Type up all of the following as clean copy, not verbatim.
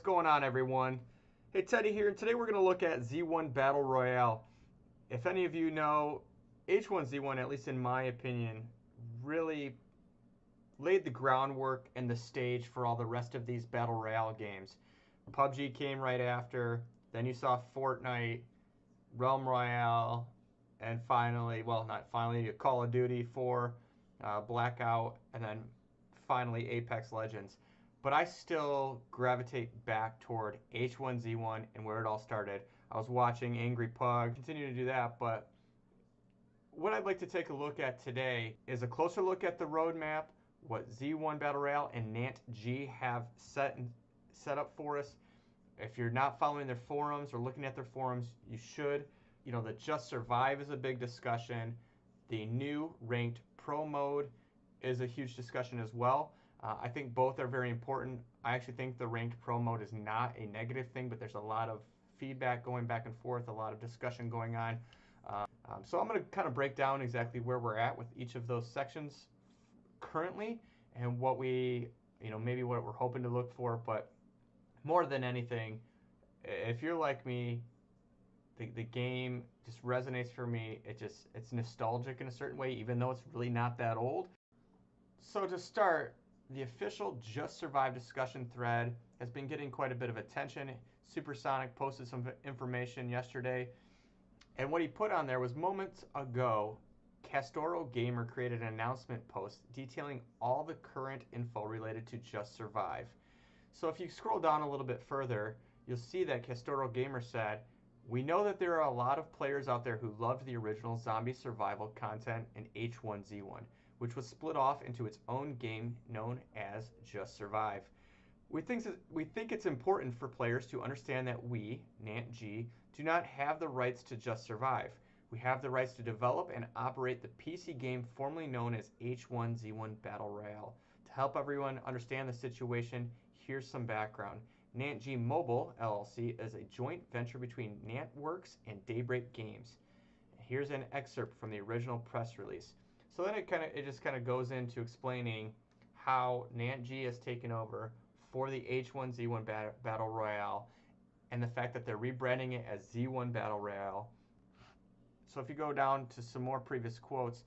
going on, everyone? Hey, Teddy here, and today we're going to look at Z1 Battle Royale. If any of you know, H1Z1, at least in my opinion, really laid the groundwork and the stage for all the rest of these Battle Royale games. PUBG came right after, then you saw Fortnite, Realm Royale, and finally, well, not finally, Call of Duty 4, Blackout, and then finally Apex Legends. But I still gravitate back toward H1Z1 and where it all started. I was watching Angry Pug, continue to do that, but what I'd like to take a look at today is a closer look at the roadmap, what Z1 Battle Royale and NantG have set up for us. If you're not following their forums or looking at their forums, you should. You know, the Just Survive is a big discussion. The new Ranked Pro mode is a huge discussion as well. I think both are very important. I actually think the Ranked Pro mode is not a negative thing, but there's a lot of feedback going back and forth, a lot of discussion going on. So I'm going to kind of break down exactly where we're at with each of those sections currently and what we, maybe what we're hoping to look for. But more than anything, if you're like me, the game just resonates for me. It's nostalgic in a certain way, even though it's really not that old. So to start, the official Just Survive discussion thread has been getting quite a bit of attention. Supersonic posted some information yesterday, and what he put on there was moments ago, Castoro Gamer created an announcement post detailing all the current info related to Just Survive. So if you scroll down a little bit further, you'll see that Castoro Gamer said, "We know that there are a lot of players out there who loved the original zombie survival content in H1Z1, which was split off into its own game known as Just Survive. We think it's important for players to understand that we, NantG, do not have the rights to Just Survive. We have the rights to develop and operate the PC game formerly known as H1Z1 Battle Royale. To help everyone understand the situation, here's some background. NantG Mobile, LLC, is a joint venture between NantWorks and Daybreak Games. Here's an excerpt from the original press release." So then it just kind of goes into explaining how NantG has taken over for the H1Z1 Battle Royale and the fact that they're rebranding it as Z1 Battle Royale. So if you go down to some more previous quotes,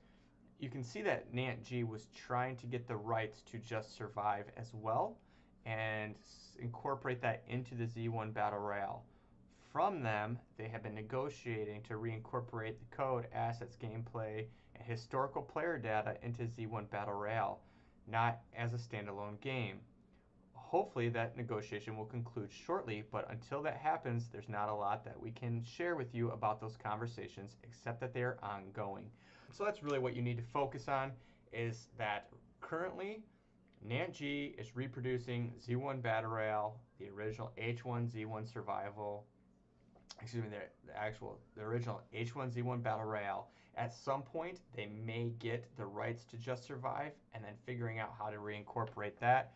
you can see that NantG was trying to get the rights to Just Survive as well and incorporate that into the Z1 Battle Royale. From them, they have been negotiating to reincorporate the code, assets, gameplay, and historical player data into Z1 Battle Royale, not as a standalone game. Hopefully that negotiation will conclude shortly, but until that happens, there's not a lot that we can share with you about those conversations except that they are ongoing. So that's really what you need to focus on, is that currently NantG is reproducing Z1 Battle Royale, the original H1Z1 survival, the original H1Z1 Battle Royale. At some point, they may get the rights to Just Survive and then figuring out how to reincorporate that.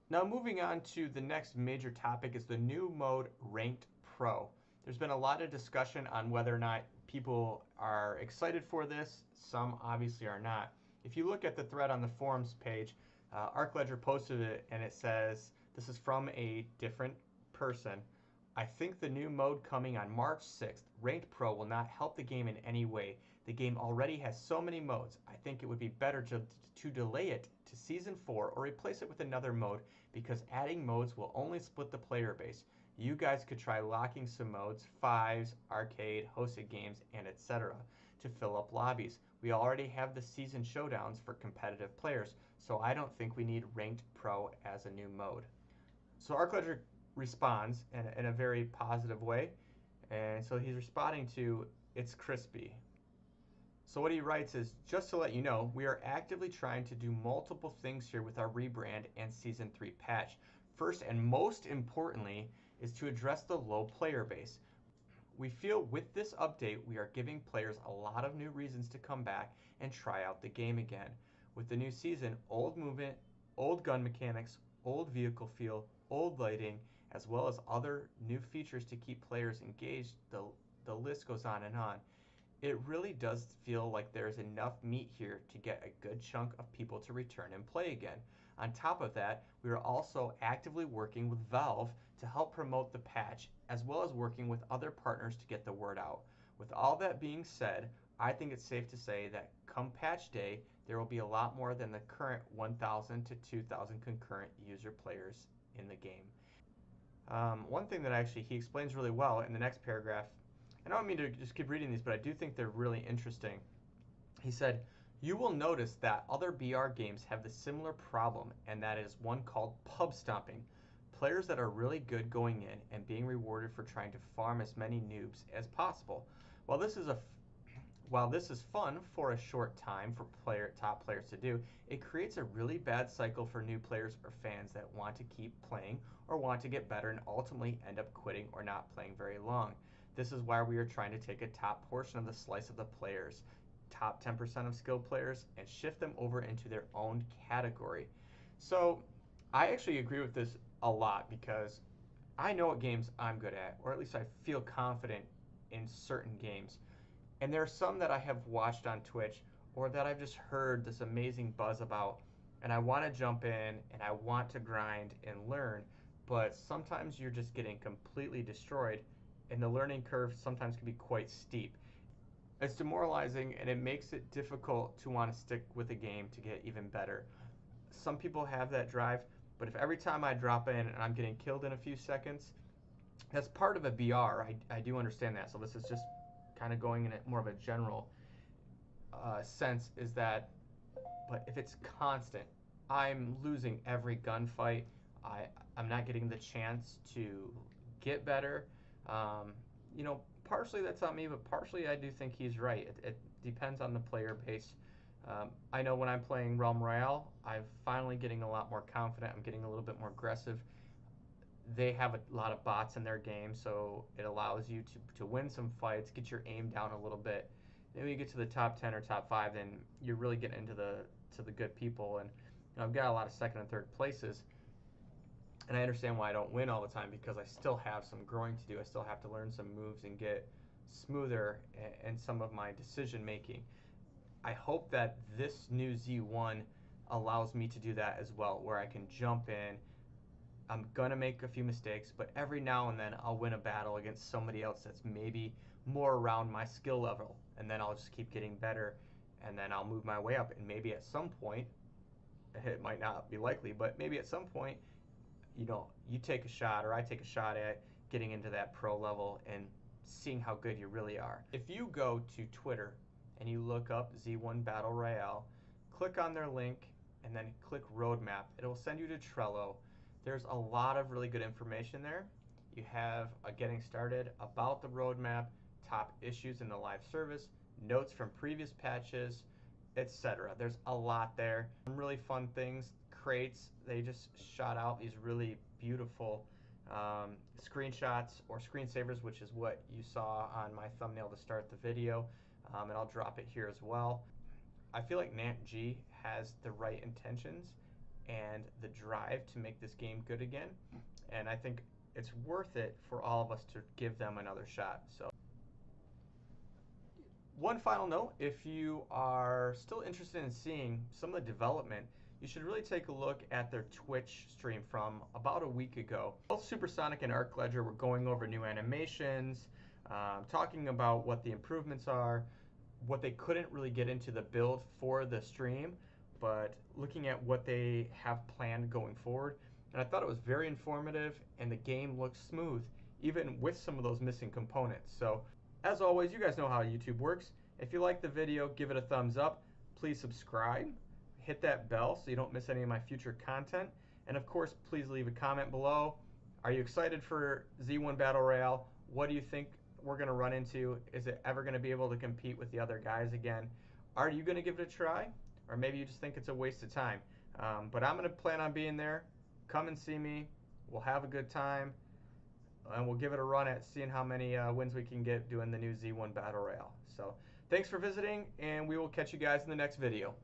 Now moving on to the next major topic is the new mode Ranked Pro. There's been a lot of discussion on whether or not people are excited for this. Some obviously are not. If you look at the thread on the forums page, ArcLedger posted it and it says, this is from a different person, "I think the new mode coming on March 6th, Ranked Pro, will not help the game in any way. The game already has so many modes. I think it would be better to delay it to Season 4 or replace it with another mode, because adding modes will only split the player base. You guys could try locking some modes, fives, arcade, hosted games, and etc. to fill up lobbies. We already have the season showdowns for competitive players, so I don't think we need Ranked Pro as a new mode." So ArcLedger responds in a very positive way, and so he's responding to "It's crispy." So what he writes is, "Just to let you know, we are actively trying to do multiple things here with our rebrand and Season 3 patch. First and most importantly is to address the low player base. We feel with this update we are giving players a lot of new reasons to come back and try out the game again. With the new season, old movement, old gun mechanics, old vehicle feel, old lighting, as well as other new features to keep players engaged, the list goes on and on. It really does feel like there's enough meat here to get a good chunk of people to return and play again. On top of that, we are also actively working with Valve to help promote the patch, as well as working with other partners to get the word out. With all that being said, I think it's safe to say that come patch day, there will be a lot more than the current 1,000 to 2,000 concurrent user players in the game. One thing that actually he explains really well in the next paragraph, and I don't mean to just keep reading these, but I do think they're really interesting. He said, "You will notice that other BR games have the similar problem, and that is one called pub stomping. Players that are really good going in and being rewarded for trying to farm as many noobs as possible. While this is a while this is fun for a short time for top players to do, it creates a really bad cycle for new players or fans that want to keep playing or want to get better and ultimately end up quitting or not playing very long. This is why we are trying to take a top portion of the slice of the players, top 10% of skilled players, and shift them over into their own category." So I actually agree with this a lot because I know what games I'm good at, or at least I feel confident in certain games. And there are some that I have watched on Twitch or that I've just heard this amazing buzz about, and I want to jump in and I want to grind and learn, but sometimes you're just getting completely destroyed, and the learning curve sometimes can be quite steep. It's demoralizing and it makes it difficult to want to stick with a game to get even better. Some people have that drive, but if every time I drop in and I'm getting killed in a few seconds, that's part of a BR. I do understand that. So this is just kind of going in more of a general sense, is that, but if it's constant, I'm losing every gunfight. I'm not getting the chance to get better. You know, partially that's on me, but partially I do think he's right. It depends on the player base. I know when I'm playing Realm Royale, I'm finally getting a lot more confident. I'm getting a little bit more aggressive. They have a lot of bots in their game, so it allows you to win some fights, get your aim down a little bit. Then when you get to the top 10 or top 5, then you're really getting into the good people. And you know, I've got a lot of second and third places, and I understand why I don't win all the time, because I still have some growing to do. I still have to learn some moves and get smoother in some of my decision making. I hope that this new Z1 allows me to do that as well, where I can jump in. I'm gonna make a few mistakes, but every now and then I'll win a battle against somebody else that's maybe more around my skill level, and then I'll just keep getting better, and then I'll move my way up, and maybe at some point, it might not be likely, but maybe at some point, you know, you take a shot or I take a shot at getting into that pro level and seeing how good you really are. If you go to Twitter and you look up Z1 Battle Royale, click on their link and then click roadmap. It'll send you to Trello. There's a lot of really good information there. You have a getting started, about the roadmap, top issues in the live service, notes from previous patches, etc. There's a lot there. Some really fun things. Crates, they just shot out these really beautiful screenshots or screensavers, which is what you saw on my thumbnail to start the video, and I'll drop it here as well. I feel like NantG has the right intentions and the drive to make this game good again, and I think it's worth it for all of us to give them another shot. So one final note, if you are still interested in seeing some of the development, you should really take a look at their Twitch stream from about a week ago. Both Supersonic and ArcLedger were going over new animations, talking about what the improvements are, what they couldn't really get into the build for the stream, but looking at what they have planned going forward. And I thought it was very informative, and the game looks smooth, even with some of those missing components. So as always, you guys know how YouTube works. If you like the video, give it a thumbs up. Please subscribe. Hit that bell so you don't miss any of my future content. And of course, please leave a comment below. Are you excited for Z1 Battle Royale? What do you think we're going to run into? Is it ever going to be able to compete with the other guys again? Are you going to give it a try? Or maybe you just think it's a waste of time. But I'm going to plan on being there. Come and see me. We'll have a good time. And we'll give it a run at seeing how many wins we can get doing the new Z1 Battle Royale. So thanks for visiting, and we will catch you guys in the next video.